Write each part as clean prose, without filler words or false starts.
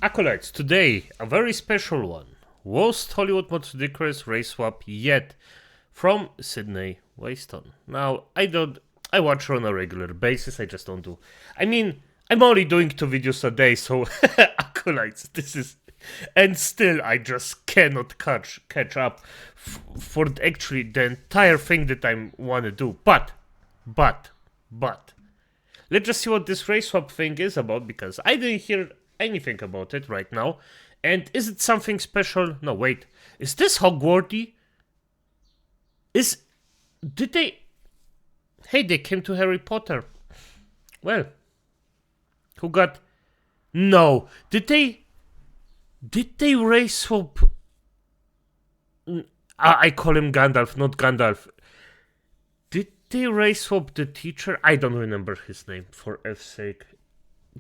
Acolytes, today a very special one. Worst Hollywood most ridiculous race swap yet from Sydney Wayston. Now, I watch her on a regular basis, I just don't do. I'm only doing 2 videos a day, so Acolytes, this is. And still, I just cannot catch up for actually the entire thing that I want to do. But, let's just see what this race swap thing is about, because I didn't hear anything about it right now. And is it something special? No, wait. Is this Hogwarty? Did they... Hey, they came to Harry Potter. Well, who got... No, Did they race swap... I call him Gandalf, not Gandalf. Did they race swap the teacher? I don't remember his name, for F's sake.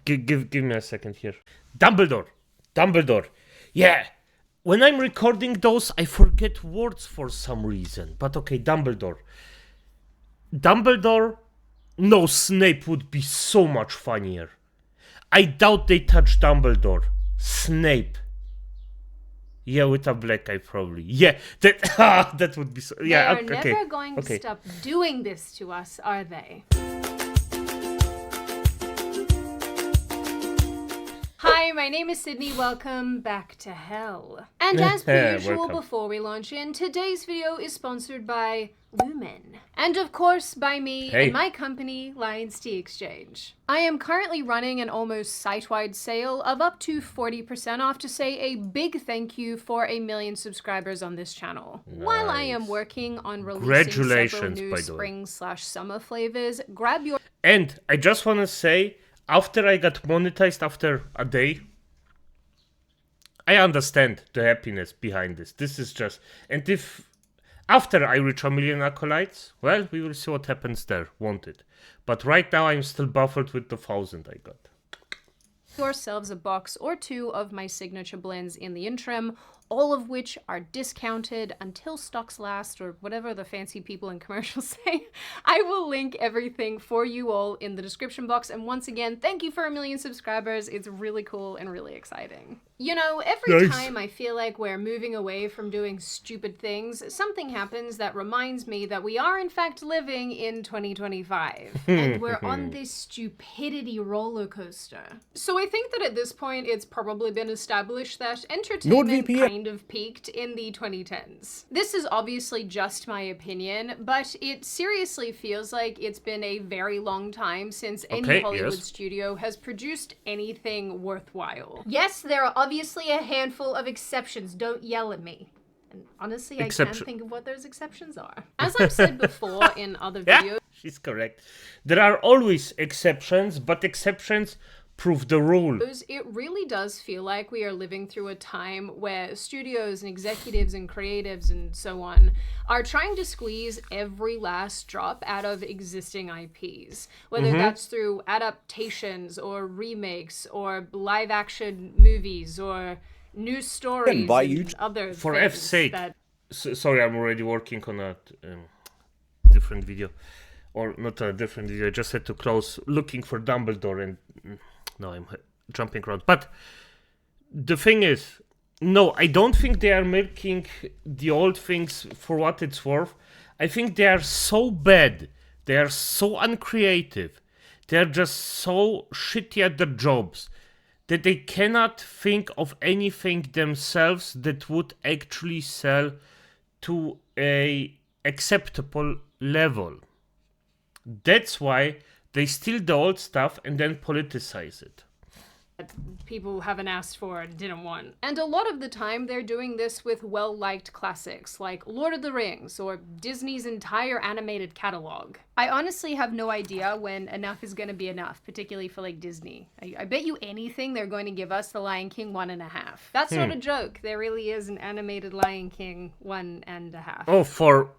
Give me a second here. Dumbledore. Yeah. When I'm recording those, I forget words for some reason. But okay, Dumbledore. No, Snape would be so much funnier. I doubt they touch Dumbledore. Snape. Yeah, with a black eye, probably. Yeah, that would be so... Yeah, They're never going to stop doing this to us, are they? Hi, my name is Sydney. Welcome back to hell. And as per usual, before we launch in, today's video is sponsored by Lumen. And of course, by me and my company, Lions Tea Exchange. I am currently running an almost site-wide sale of up to 40% off to say a big thank you for 1 million subscribers on this channel. Nice. While I am working on releasing several new spring/summer flavors, grab your... And I just want to say, after I got monetized after a day, I understand the happiness behind this. This is just... And if... After I reach 1 million acolytes, well, we will see what happens there, won't it? But right now I'm still buffered with the 1,000 I got. Yourselves a box or 2 of my signature blends in the interim, all of which are discounted until stocks last, or whatever the fancy people in commercials say. I will link everything for you all in the description box, and once again, thank you for 1 million subscribers. It's really cool and really exciting. You know, every time I feel like we're moving away from doing stupid things, something happens that reminds me that we are in fact living in 2025, and we're on this stupidity roller coaster. So I think that at this point, it's probably been established that entertainment kind of peaked in the 2010s. This is obviously just my opinion, but it seriously feels like it's been a very long time since any Hollywood studio has produced anything worthwhile. Yes, there are obviously a handful of exceptions, don't yell at me. And honestly, I can't think of what those exceptions are. As I've said before in other videos... She's correct. There are always exceptions, but exceptions prove the rule. It really does feel like we are living through a time where studios and executives and creatives and so on are trying to squeeze every last drop out of existing IPs, whether that's through adaptations or remakes or live action movies or new stories and other For things. F's sake. Sorry, I'm already working on a different video. Or not a different video, I just had to close looking for Dumbledore and... No, I'm jumping around. But the thing is, no, I don't think they are making the old things for what it's worth. I think they are so bad. They are so uncreative. They are just so shitty at their jobs that they cannot think of anything themselves that would actually sell to a acceptable level. That's why they steal the old stuff and then politicize it. People haven't asked for and didn't want. And a lot of the time they're doing this with well-liked classics like Lord of the Rings or Disney's entire animated catalog. I honestly have no idea when enough is gonna be enough, particularly for like Disney. I bet you anything they're going to give us The Lion King 1.5. That's not a joke. There really is an animated Lion King 1.5. Oh, for...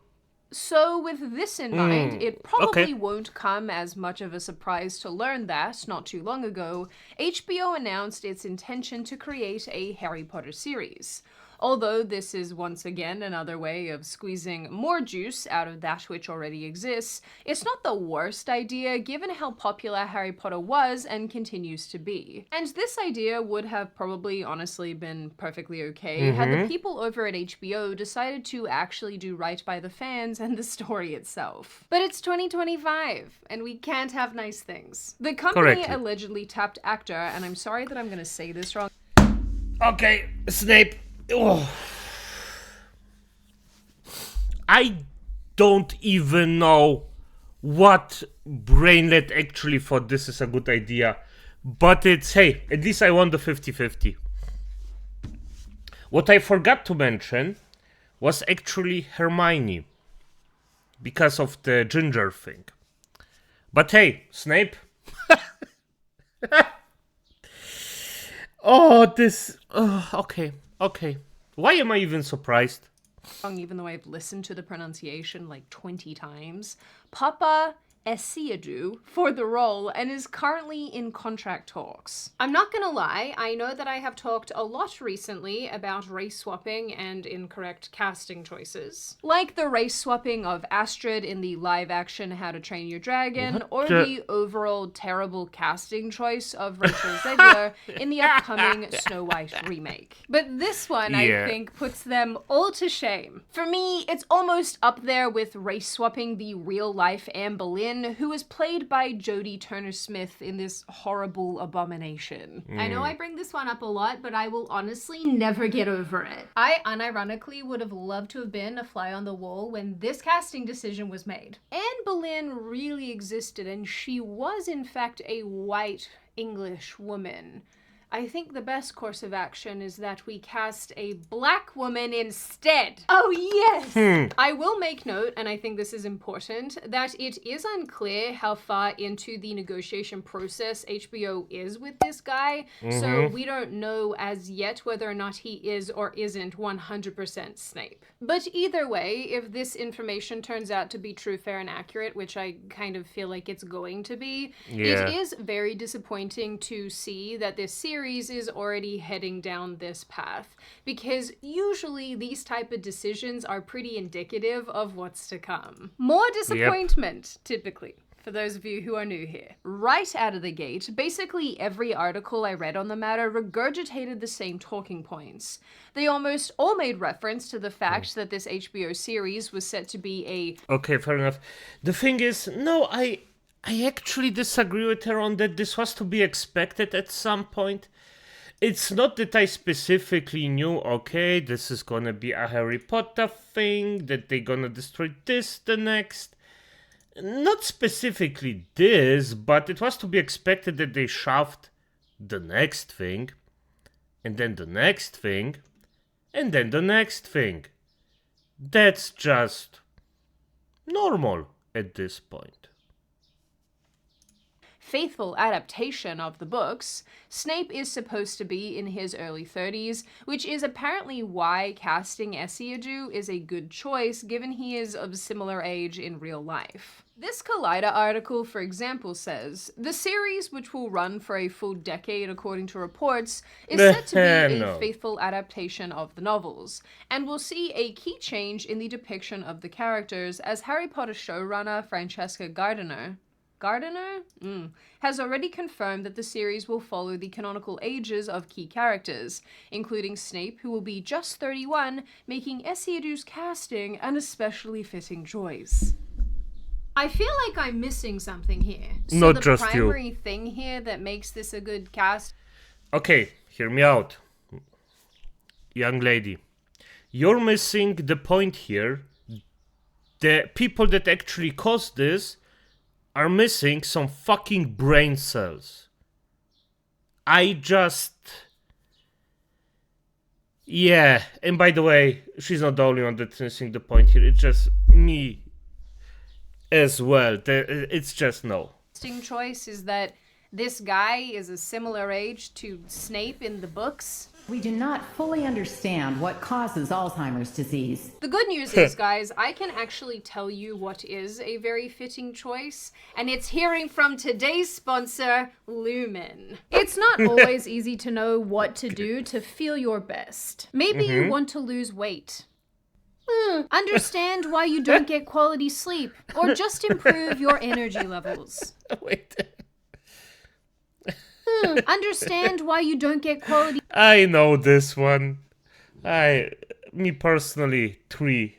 So with this in mind, it probably won't come as much of a surprise to learn that, not too long ago, HBO announced its intention to create a Harry Potter series. Although this is once again another way of squeezing more juice out of that which already exists, it's not the worst idea given how popular Harry Potter was and continues to be. And this idea would have probably honestly been perfectly okay had the people over at HBO decided to actually do right by the fans and the story itself. But it's 2025, and we can't have nice things. The company Correctly. allegedly tapped actor, and I'm sorry that I'm gonna say this wrong. Okay, Snape. Oh. I don't even know what brainlet actually thought this is a good idea. But it's, hey, at least I won the 50-50. What I forgot to mention was actually Hermione. Because of the ginger thing. But hey, Snape. Okay. Why am I even surprised? Even though I've listened to the pronunciation like 20 times, Papa Esiadu for the role and is currently in contract talks. I'm not gonna lie, I know that I have talked a lot recently about race swapping and incorrect casting choices. Like the race swapping of Astrid in the live action How to Train Your Dragon, or the overall terrible casting choice of Rachel Zegler in the upcoming Snow White remake. But this one, I think, puts them all to shame. For me, it's almost up there with race swapping the real-life Anne Boleyn, who is played by Jodie Turner-Smith in this horrible abomination. I know I bring this one up a lot, but I will honestly never get over it. I unironically would have loved to have been a fly on the wall when this casting decision was made. Anne Boleyn really existed, and she was in fact a white English woman. I think the best course of action is that we cast a black woman instead. Oh yes! I will make note, and I think this is important, that it is unclear how far into the negotiation process HBO is with this guy, so we don't know as yet whether or not he is or isn't 100% Snape. But either way, if this information turns out to be true, fair, and accurate, which I kind of feel like it's going to be, it is very disappointing to see that this series is already heading down this path, because usually these type of decisions are pretty indicative of what's to come. More disappointment, typically. For those of you who are new here. Right out of the gate, basically every article I read on the matter regurgitated the same talking points. They almost all made reference to the fact that this HBO series was set to be a... Okay, fair enough. The thing is, no, I actually disagree with her on that. This was to be expected at some point. It's not that I specifically knew, okay, this is gonna be a Harry Potter thing, that they're gonna destroy this the next. Not specifically this, but it was to be expected that they shoved the next thing, and then the next thing, and then the next thing. That's just normal at this point. Faithful adaptation of the books, Snape is supposed to be in his early 30s, which is apparently why casting Esiadu is a good choice given he is of similar age in real life. This Collider article, for example, says, the series, which will run for a full decade according to reports, is set to be a faithful adaptation of the novels, and will see a key change in the depiction of the characters as Harry Potter showrunner Francesca Gardiner has already confirmed that the series will follow the canonical ages of key characters, including Snape, who will be just 31, making Esiadu's casting an especially fitting choice. I feel like I'm missing something here. So Not the just primary you. thing here that makes this a good cast... Okay, hear me out. Young lady. You're missing the point here. The people that actually caused this are missing some fucking brain cells. Yeah, and by the way, she's not the only one that's missing the point here. It's just me as well. It's just no. Choice is that This guy is a similar age to Snape in the books. We do not fully understand what causes Alzheimer's disease. The good news is, guys, I can actually tell you what is a very fitting choice, and it's hearing from today's sponsor, Lumen. It's not always easy to know what to do to feel your best. Maybe you want to lose weight. Understand why you don't get quality sleep, or just improve your energy levels. Wait. Understand why you don't get quality I know this one. Me personally, three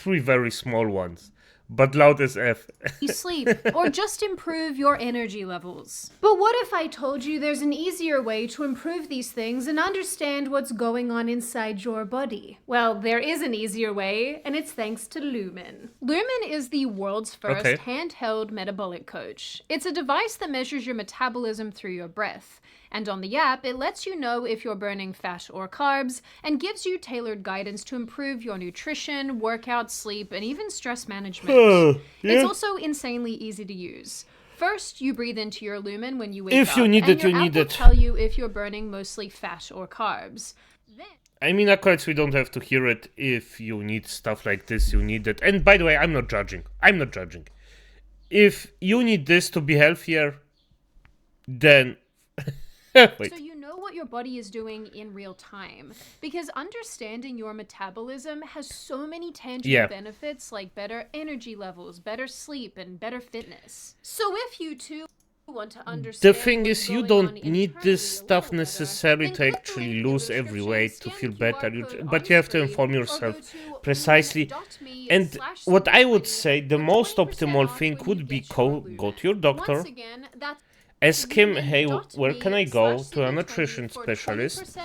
very small ones, but loud as F. sleep, or just improve your energy levels. But what if I told you there's an easier way to improve these things and understand what's going on inside your body? Well, there is an easier way, and it's thanks to Lumen. Lumen is the world's first handheld metabolic coach. It's a device that measures your metabolism through your breath. And on the app, it lets you know if you're burning fat or carbs and gives you tailored guidance to improve your nutrition, workout, sleep, and even stress management. It's also insanely easy to use. First, you breathe into your Lumen when you wake up, If you need and it, your you app need will it. tell you if you're burning mostly fat or carbs. I mean, of course, we don't have to hear it. If you need stuff like this, you need it. And by the way, I'm not judging. If you need this to be healthier, then... Wait. So you know what your body is doing in real time, because understanding your metabolism has so many tangible benefits like better energy levels, better sleep, and better fitness. So if you too want to understand The thing is, you don't need this stuff necessarily to actually lose every weight to feel better, but you have to inform yourself precisely. And what I would say, the most optimal thing would be go to your doctor, ask him, hey, where can I go to a nutrition specialist,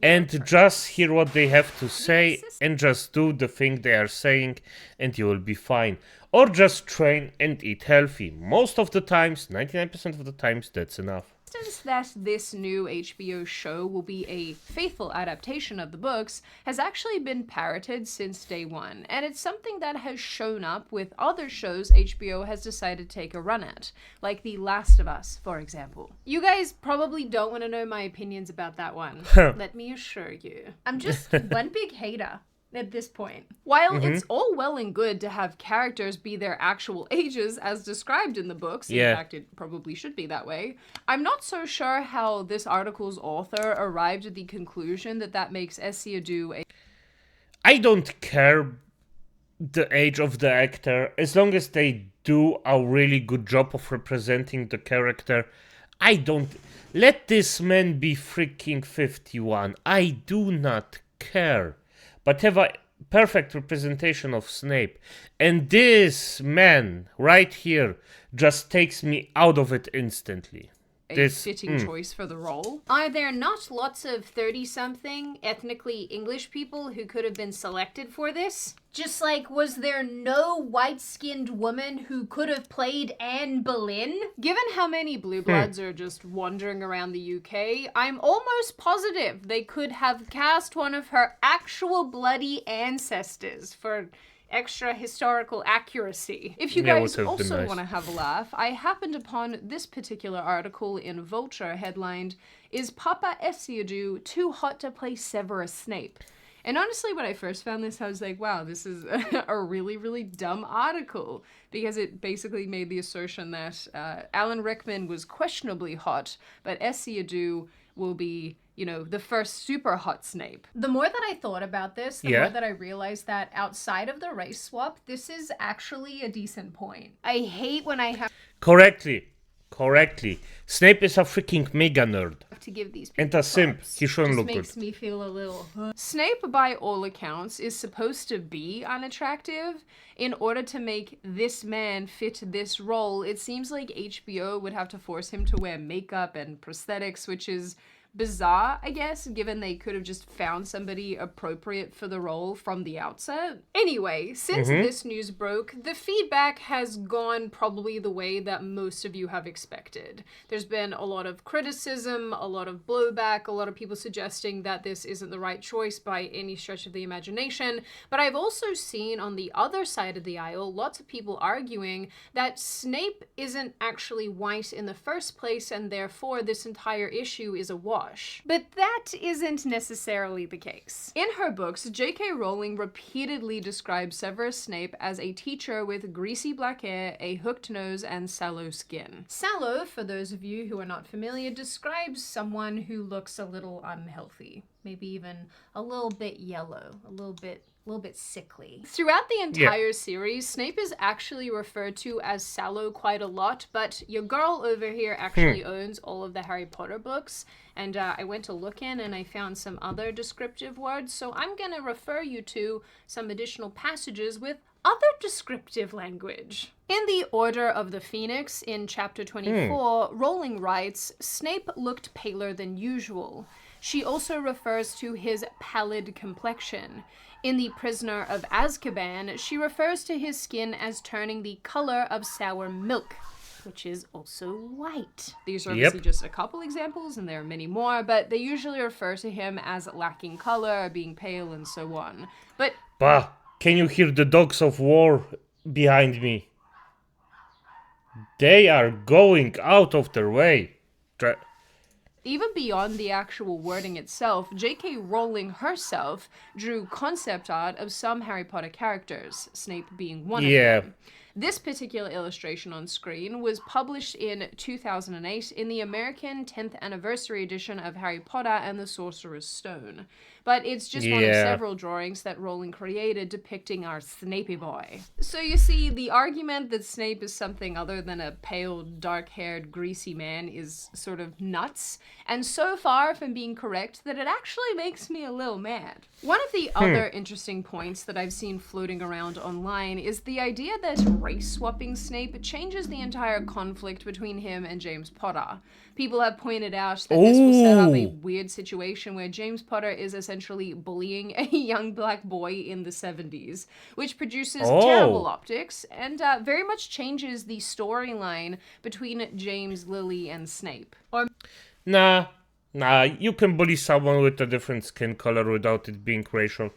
and just hear what they have to say and just do the thing they are saying, and you will be fine. Or just train and eat healthy. Most of the times, 99% of the times, that's enough. That this new HBO show will be a faithful adaptation of the books has actually been parroted since day one, and it's something that has shown up with other shows HBO has decided to take a run at, like The Last of Us, for example. You guys probably don't want to know my opinions about that one. Let me assure you. I'm just one big hater at this point. While it's all well and good to have characters be their actual ages as described in the books, in fact it probably should be that way, I'm not so sure how this article's author arrived at the conclusion that that makes Esiadu a... I don't care the age of the actor, as long as they do a really good job of representing the character. I don't... Let this man be freaking 51. I do not care. But have a perfect representation of Snape. And this man right here just takes me out of it instantly. This fitting choice for the role. Are there not lots of 30-something ethnically English people who could have been selected for this? Just like, was there no white-skinned woman who could have played Anne Boleyn? Given how many blue bloods are just wandering around the UK, I'm almost positive they could have cast one of her actual bloody ancestors for extra historical accuracy. If you guys also want to have a laugh, I happened upon this particular article in Vulture headlined, "Is Papa Esiadu too hot to play Severus Snape?" And honestly, when I first found this, I was like, wow, this is a really, really dumb article, because it basically made the assertion that Alan Rickman was questionably hot, but Esiadu will be, you know, the first super hot Snape. The more that I thought about this, the more that I realized that outside of the race swap, this is actually a decent point. I hate when I have Correctly. Snape is a freaking mega nerd. To give these people and a simp. He shouldn't look good. Makes me feel a little... Snape, by all accounts, is supposed to be unattractive. In order to make this man fit this role, it seems like HBO would have to force him to wear makeup and prosthetics, which is bizarre, I guess, given they could have just found somebody appropriate for the role from the outset. Anyway, since this news broke, the feedback has gone probably the way that most of you have expected. There's been a lot of criticism, a lot of blowback, a lot of people suggesting that this isn't the right choice by any stretch of the imagination, but I've also seen on the other side of the aisle lots of people arguing that Snape isn't actually white in the first place, and therefore this entire issue is a wash. But that isn't necessarily the case. In her books, J.K. Rowling repeatedly describes Severus Snape as a teacher with greasy black hair, a hooked nose, and sallow skin. Sallow, for those of you who are not familiar, describes someone who looks a little unhealthy. Maybe even a little bit yellow, a little bit sickly. Throughout the entire series, Snape is actually referred to as Sallow quite a lot, but your girl over here actually owns all of the Harry Potter books, and I went to look in and I found some other descriptive words, so I'm gonna refer you to some additional passages with other descriptive language. In the Order of the Phoenix, in chapter 24, Rowling writes, Snape looked paler than usual. She also refers to his pallid complexion. In The Prisoner of Azkaban, she refers to his skin as turning the color of sour milk, which is also white. These are obviously just a couple examples, and there are many more, but they usually refer to him as lacking color, being pale, and so on. But Bah, can you hear the dogs of war behind me? They are going out of their way. even beyond the actual wording itself, J.K. Rowling herself drew concept art of some Harry Potter characters, Snape being one of them. This particular illustration on screen was published in 2008 in the American 10th anniversary edition of Harry Potter and the Sorcerer's Stone. But it's just one of several drawings that Rowling created depicting our Snapey boy. So you see, the argument that Snape is something other than a pale, dark-haired, greasy man is sort of nuts, and so far from being correct that it actually makes me a little mad. One of the other interesting points that I've seen floating around online is the idea that race-swapping Snape changes the entire conflict between him and James Potter. People have pointed out that this will set up a weird situation where James Potter is essentially bullying a young black boy in the 70s, which produces terrible optics and very much changes the storyline between James, Lily, and Snape. Nah, you can bully someone with a different skin color without it being racial.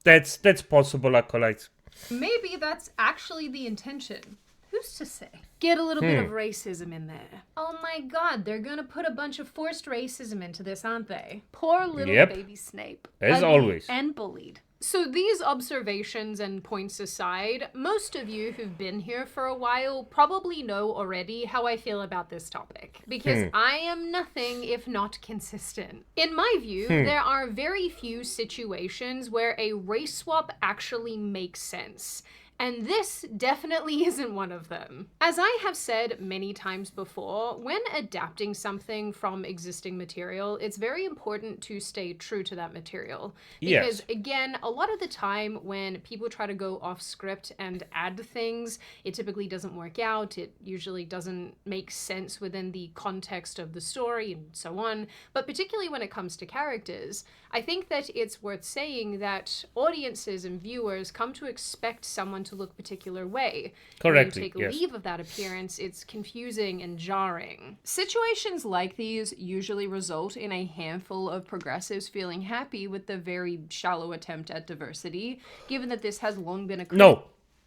That's possible, acolytes. Maybe that's actually the intention. Who's to say? Get a little bit of racism in there. Oh my god, they're gonna put a bunch of forced racism into this, aren't they? Poor little baby Snape. As always. And bullied. So these observations and points aside, most of you who've been here for a while probably know already how I feel about this topic, because I am nothing if not consistent. In my view, there are very few situations where a race swap actually makes sense. And this definitely isn't one of them. As I have said many times before, when adapting something from existing material, it's very important to stay true to that material. Because again, a lot of the time when people try to go off script and add things, it typically doesn't work out. It usually doesn't make sense within the context of the story and so on. But particularly when it comes to characters, I think that it's worth saying that audiences and viewers come to expect someone to look a particular way. Correctly, when you take leave of that appearance, it's confusing and jarring. Situations like these usually result in a handful of progressives feeling happy with the very shallow attempt at diversity, given that this has long been a...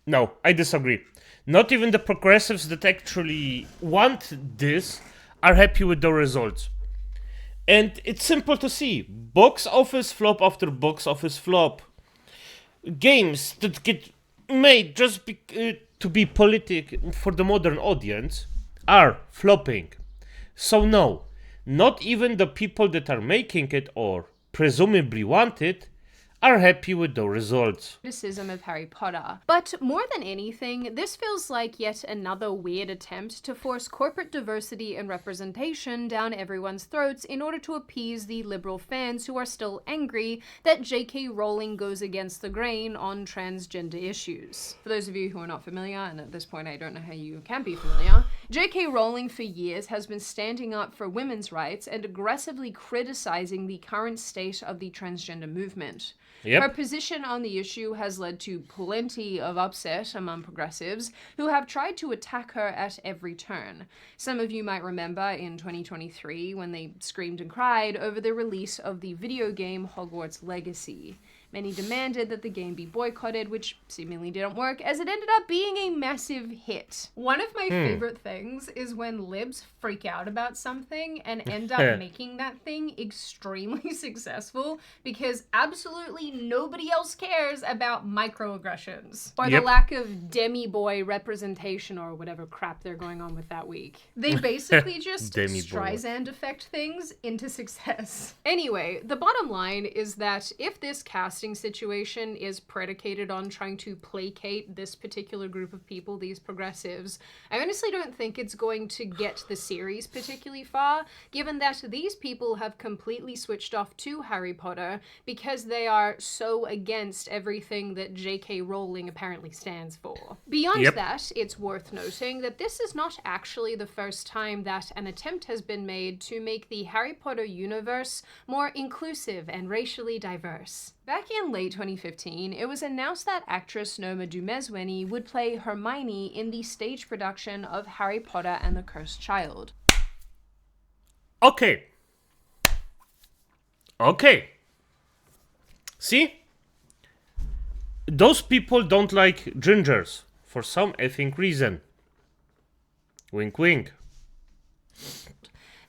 No, I disagree. Not even the progressives that actually want this are happy with the results. And it's simple to see. Box office flop after box office flop. Games that get made just to be politic for the modern audience are flopping. So no, not even the people that are making it or presumably want it are happy with the results. Criticism of Harry Potter. But more than anything, this feels like yet another weird attempt to force corporate diversity and representation down everyone's throats in order to appease the liberal fans who are still angry that J.K. Rowling goes against the grain on transgender issues. For those of you who are not familiar, and at this point I don't know how you can be familiar, J.K. Rowling for years has been standing up for women's rights and aggressively criticizing the current state of the transgender movement. Yep. Her position on the issue has led to plenty of upset among progressives who have tried to attack her at every turn. Some of you might remember in 2023 when they screamed and cried over the release of the video game Hogwarts Legacy. Many demanded that the game be boycotted, which seemingly didn't work, as it ended up being a massive hit. One of my favorite things is when libs freak out about something and end up making that thing extremely successful, because absolutely nobody else cares about microaggressions or the lack of demi-boy representation or whatever crap they're going on with that week. They basically just Streisand effect things into success. Anyway, the bottom line is that if this casting situation is predicated on trying to placate this particular group of people, these progressives, I honestly don't think it's going to get the series particularly far, given that these people have completely switched off to Harry Potter because they are so against everything that J.K. Rowling apparently stands for. Beyond that, it's worth noting that this is not actually the first time that an attempt has been made to make the Harry Potter universe more inclusive and racially diverse. Back in late 2015, it was announced that actress Noma Dumezweni would play Hermione in the stage production of Harry Potter and the Cursed Child. Okay. See? Those people don't like gingers for some effing reason. Wink wink.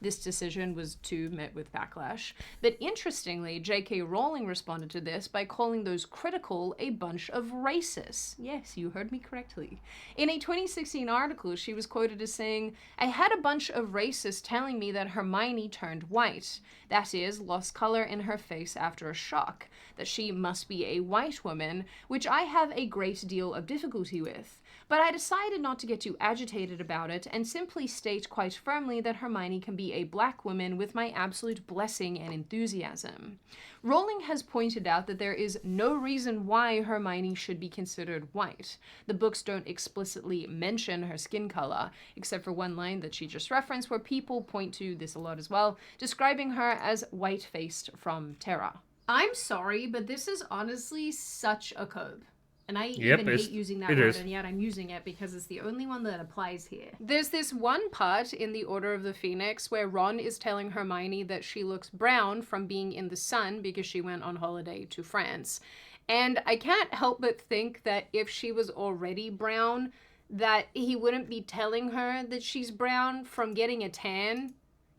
This decision was too met with backlash. But interestingly, J.K. Rowling responded to this by calling those critical a bunch of racists. Yes, you heard me correctly. In a 2016 article, she was quoted as saying, "I had a bunch of racists telling me that Hermione turned white. That is, lost color in her face after a shock. That she must be a white woman, which I have a great deal of difficulty with. But I decided not to get too agitated about it and simply state quite firmly that Hermione can be a black woman with my absolute blessing and enthusiasm." Rowling has pointed out that there is no reason why Hermione should be considered white. The books don't explicitly mention her skin color, except for one line that she just referenced where people point to this a lot as well, describing her as white-faced from Terra. I'm sorry, but this is honestly such a cope. And I even hate using that word, and yet I'm using it because it's the only one that applies here. There's this one part in The Order of the Phoenix where Ron is telling Hermione that she looks brown from being in the sun because she went on holiday to France. And I can't help but think that if she was already brown, that he wouldn't be telling her that she's brown from getting a tan.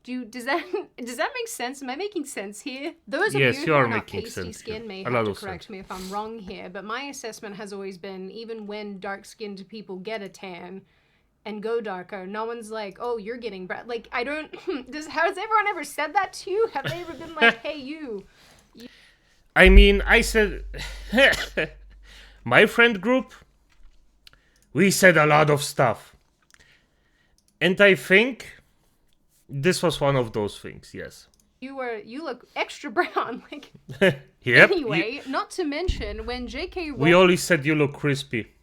Does that make sense? Am I making sense here? Those of you who are not pasty skin may have to correct me if I'm wrong here, but my assessment has always been, even when dark-skinned people get a tan and go darker, no one's like, "Oh, you're getting brown." Like, I don't... has everyone ever said that to you? Have they ever been like, "Hey, you"? I mean, I said... my friend group, we said a lot of stuff. And I think... this was one of those things, yes. You look extra brown, like. Yep. Anyway, not to mention when J.K. Rowling. We always said you look crispy,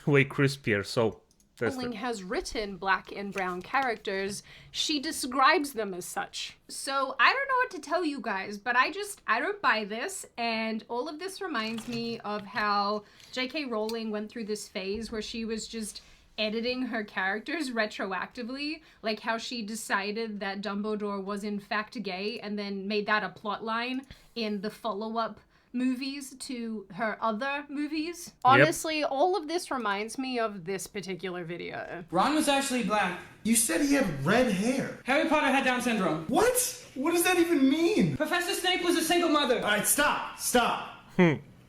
way crispier. So Rowling has written black and brown characters. She describes them as such. So I don't know what to tell you guys, but I don't buy this. And all of this reminds me of how J.K. Rowling went through this phase where she was just editing her characters retroactively, like how she decided that Dumbledore was in fact gay and then made that a plot line in the follow-up movies to her other movies. Honestly, all of this reminds me of this particular video. Ron was actually black. You said he had red hair. Harry Potter had Down syndrome. What? What does that even mean? Professor Snape was a single mother. All right, stop.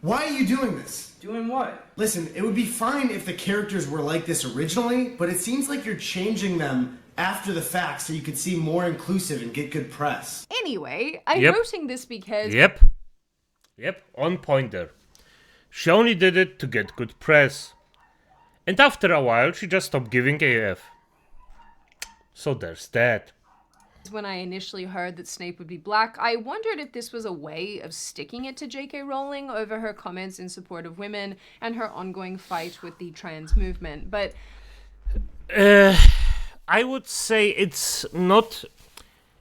Why are you doing this? Doing what? Listen, it would be fine if the characters were like this originally, but it seems like you're changing them after the fact so you could seem more inclusive and get good press. Anyway, I'm noting this because... Yep, on point there. She only did it to get good press. And after a while, she just stopped giving AF. So there's that. When I initially heard that Snape would be black, I wondered if this was a way of sticking it to J.K. Rowling over her comments in support of women and her ongoing fight with the trans movement, but... I would say it's not.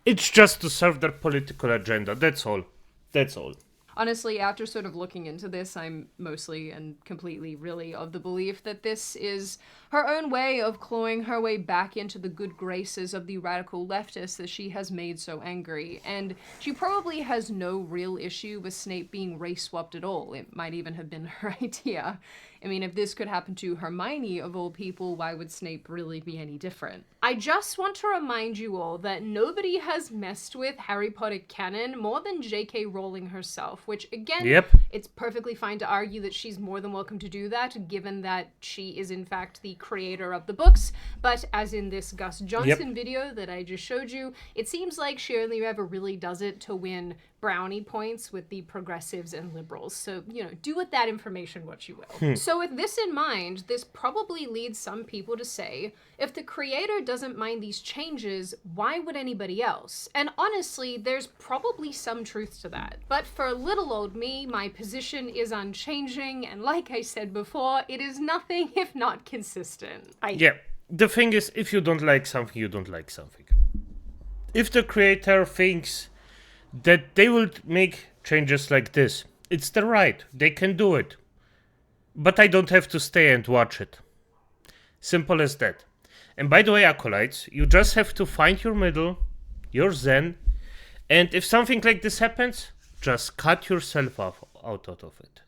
It's just to serve their political agenda. That's all. That's all. Honestly, after sort of looking into this, I'm mostly and completely really of the belief that this is her own way of clawing her way back into the good graces of the radical leftists that she has made so angry. And she probably has no real issue with Snape being race-swapped at all. It might even have been her idea. I mean, if this could happen to Hermione, of all people, why would Snape really be any different? I just want to remind you all that nobody has messed with Harry Potter canon more than J.K. Rowling herself, which, again, Yep. it's perfectly fine to argue that she's more than welcome to do that, given that she is, in fact, the creator of the books. But as in this Gus Johnson video that I just showed you, it seems like she only ever really does it to win brownie points with the progressives and liberals. So, you know, do with that information what you will. So with this in mind, this probably leads some people to say, if the creator doesn't mind these changes, why would anybody else? And honestly, there's probably some truth to that. But for little old me, my position is unchanging, and like I said before, it is nothing if not consistent. Yeah. The thing is, if you don't like something, you don't like something. If the creator thinks that they will make changes like this, it's their right. They can do it. But I don't have to stay and watch it. Simple as that. And by the way, acolytes, you just have to find your middle, your zen, and if something like this happens, just cut yourself out of it.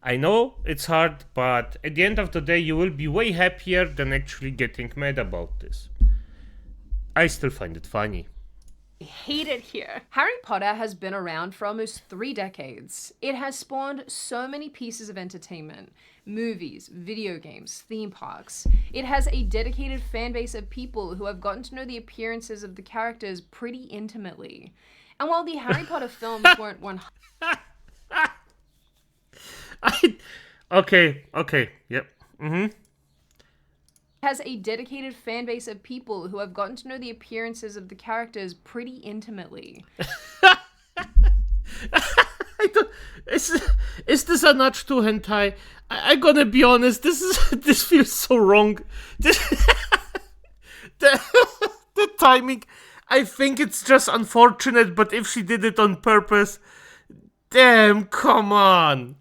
I know it's hard, but at the end of the day, you will be way happier than actually getting mad about this. I still find it funny. I hate it here. Harry Potter has been around for almost 3 decades. It has spawned so many pieces of entertainment, movies, video games, theme parks. It has a dedicated fan base of people who have gotten to know the appearances of the characters pretty intimately. And while the Harry Potter films weren't 100% Okay, yep. has a dedicated fan base of people who have gotten to know the appearances of the characters pretty intimately. Is this a notch to hentai? I'm gonna be honest, this feels so wrong. The timing, I think it's just unfortunate, but if she did it on purpose, damn, come on.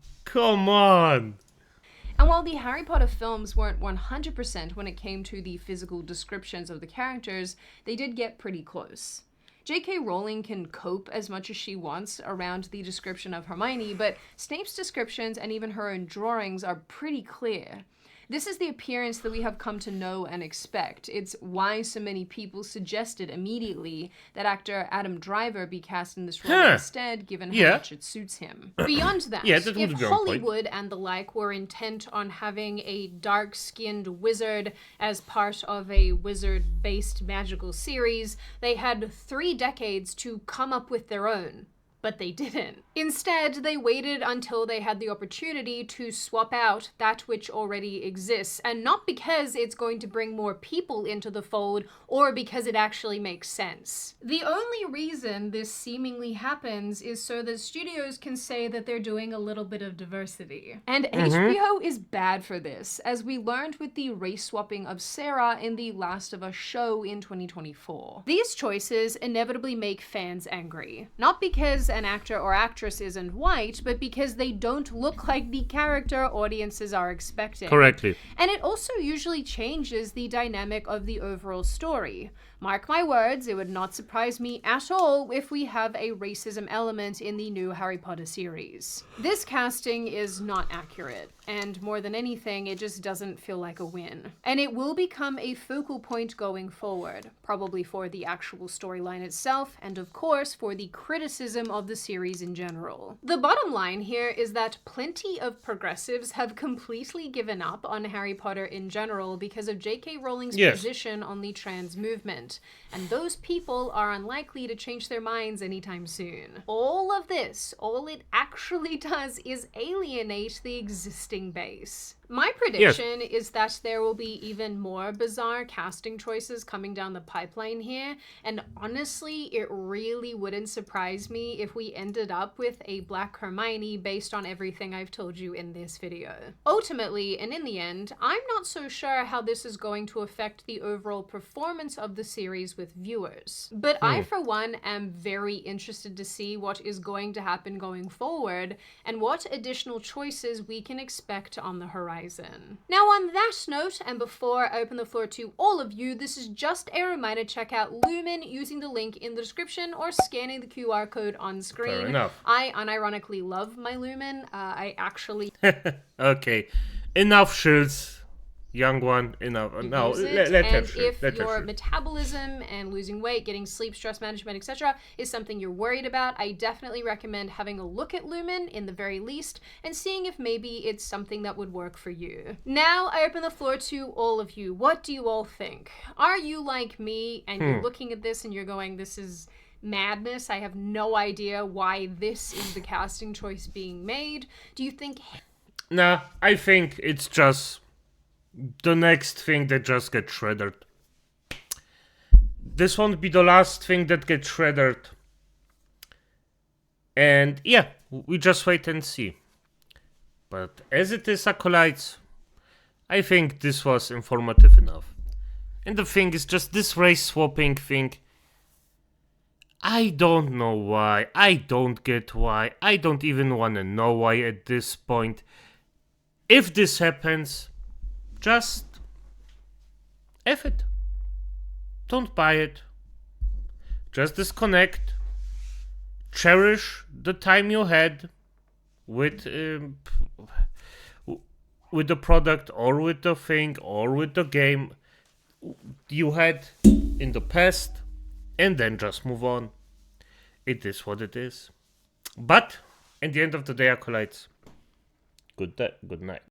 And while the Harry Potter films weren't 100% when it came to the physical descriptions of the characters, they did get pretty close. J.K. Rowling can cope as much as she wants around the description of Hermione, but Snape's descriptions and even her own drawings are pretty clear. This is the appearance that we have come to know and expect. It's why so many people suggested immediately that actor Adam Driver be cast in this role instead, given how much it suits him. Beyond that, if Hollywood and the like were intent on having a dark-skinned wizard as part of a wizard-based magical series, they had 3 decades to come up with their own. But they didn't. Instead, they waited until they had the opportunity to swap out that which already exists, and not because it's going to bring more people into the fold or because it actually makes sense. The only reason this seemingly happens is so that studios can say that they're doing a little bit of diversity. And HBO is bad for this, as we learned with the race swapping of Sarah in The Last of Us show in 2024. These choices inevitably make fans angry, not because an actor or actress isn't white, but because they don't look like the character audiences are expecting. Correctly. And it also usually changes the dynamic of the overall story. Mark my words, it would not surprise me at all if we have a racism element in the new Harry Potter series. This casting is not accurate, and more than anything, it just doesn't feel like a win. And it will become a focal point going forward, probably for the actual storyline itself, and of course for the criticism of the series in general. The bottom line here is that plenty of progressives have completely given up on Harry Potter in general because of J.K. Rowling's position on the trans movement. And those people are unlikely to change their minds anytime soon. All of this, all it actually does is alienate the existing base. My prediction is that there will be even more bizarre casting choices coming down the pipeline here, and honestly, it really wouldn't surprise me if we ended up with a Black Hermione based on everything I've told you in this video. Ultimately, and in the end, I'm not so sure how this is going to affect the overall performance of the series with viewers. But I, for one, am very interested to see what is going to happen going forward, and what additional choices we can expect on the horizon. Now on that note, and before I open the floor to all of you, this is just a reminder to check out Lumen using the link in the description or scanning the QR code on screen. Fair enough. I unironically love my Lumen. I actually Okay, enough shields, young one. Enough. No, use it, let her and shoot. if Let her your shoot. metabolism and losing weight, getting sleep, stress management, etc. is something you're worried about, I definitely recommend having a look at Lumen in the very least and seeing if maybe it's something that would work for you. Now I open the floor to all of you. What do you all think? Are you like me and you're looking at this and you're going, this is madness, I have no idea why this is the casting choice being made? Do you think... Nah, I think it's just the next thing that just gets shredded. This won't be the last thing that gets shredded. And yeah, we just wait and see. But as it is, Acolytes, I think this was informative enough. And the thing is just this race swapping thing. I don't know why. I don't get why. I don't even want to know why at this point. If this happens, just F it. Don't buy it. Just disconnect. Cherish the time you had with the product or with the thing or with the game you had in the past, and then just move on. It is what it is. But at the end of the day, Acolytes, good night.